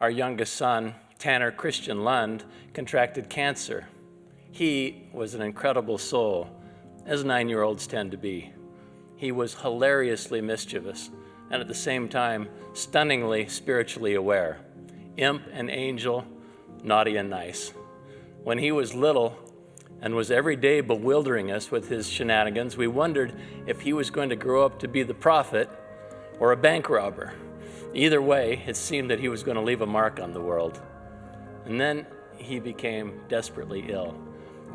Our youngest son, Tanner Christian Lund, contracted cancer. He was an incredible soul, as 9-year-olds tend to be. He was hilariously mischievous, and at the same time, stunningly spiritually aware. Imp and angel, naughty and nice. When he was little and was every day bewildering us with his shenanigans, we wondered if he was going to grow up to be the prophet or a bank robber. Either way, it seemed that he was going to leave a mark on the world. And then he became desperately ill.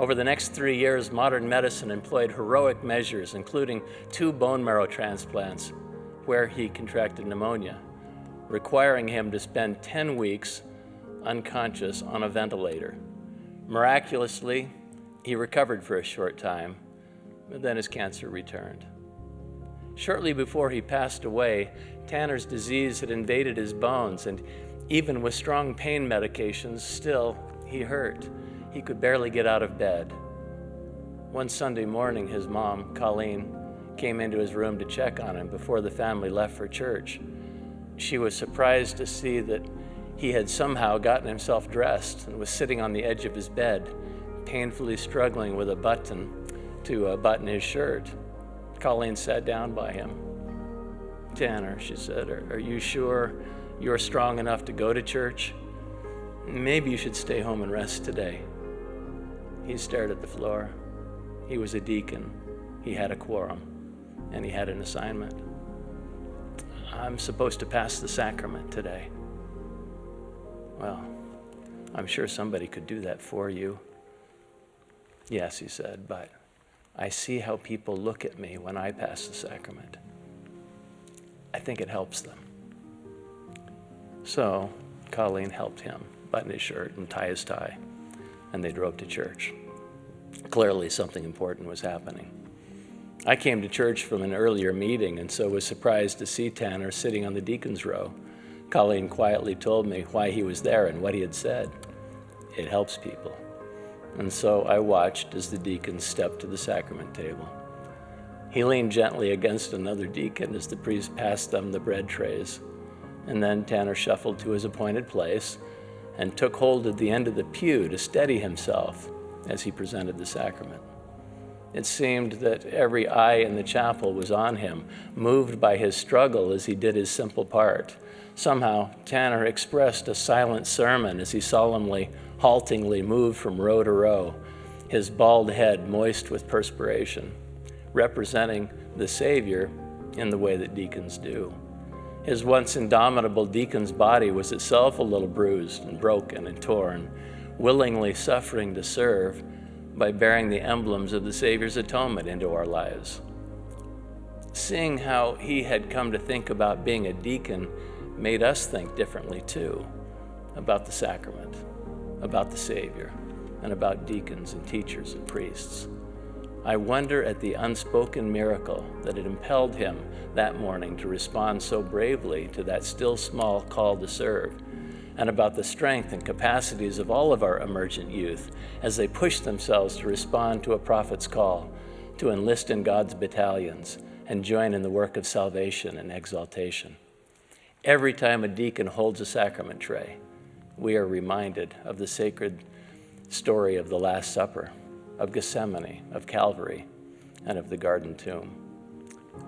Over the next 3 years, modern medicine employed heroic measures, including 2 bone marrow transplants, where he contracted pneumonia, requiring him to spend 10 weeks unconscious on a ventilator. Miraculously, he recovered for a short time, but then his cancer returned. Shortly before he passed away, Tanner's disease had invaded his bones, and even with strong pain medications, still he hurt. He could barely get out of bed. One Sunday morning, his mom, Colleen, came into his room to check on him before the family left for church. She was surprised to see that he had somehow gotten himself dressed and was sitting on the edge of his bed, painfully struggling with a button to button his shirt. Colleen sat down by him. "Tanner," she said, are you sure you're strong enough to go to church? Maybe you should stay home and rest today." He stared at the floor. He was a deacon. He had a quorum, and he had an assignment. "I'm supposed to pass the sacrament today." "Well, I'm sure somebody could do that for you." "Yes," he said, "but I see how people look at me when I pass the sacrament. I think it helps them." So Colleen helped him button his shirt and tie his tie, and they drove to church. Clearly something important was happening. I came to church from an earlier meeting, and so was surprised to see Tanner sitting on the deacon's row. Colleen quietly told me why he was there and what he had said. It helps people. And so I watched as the deacon stepped to the sacrament table. He leaned gently against another deacon as the priest passed them the bread trays. And then Tanner shuffled to his appointed place and took hold of the end of the pew to steady himself as he presented the sacrament. It seemed that every eye in the chapel was on him, moved by his struggle as he did his simple part. Somehow, Tanner expressed a silent sermon as he solemnly, haltingly moved from row to row, his bald head moist with perspiration, representing the Savior in the way that deacons do. His once indomitable deacon's body was itself a little bruised and broken and torn, willingly suffering to serve by bearing the emblems of the Savior's atonement into our lives. Seeing how he had come to think about being a deacon made us think differently too, about the sacrament, about the Savior, and about deacons and teachers and priests. I wonder at the unspoken miracle that had impelled him that morning to respond so bravely to that still small call to serve, and about the strength and capacities of all of our emergent youth as they push themselves to respond to a prophet's call, to enlist in God's battalions and join in the work of salvation and exaltation. Every time a deacon holds a sacrament tray, we are reminded of the sacred story of the Last Supper, of Gethsemane, of Calvary, and of the garden tomb.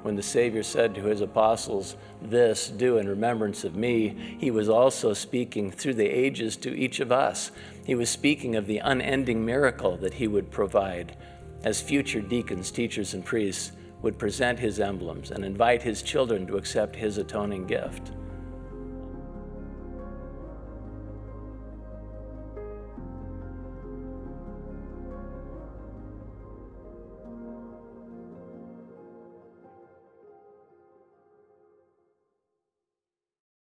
When the Savior said to his apostles, "This do in remembrance of me," he was also speaking through the ages to each of us. He was speaking of the unending miracle that he would provide as future deacons, teachers, and priests would present his emblems and invite his children to accept his atoning gift.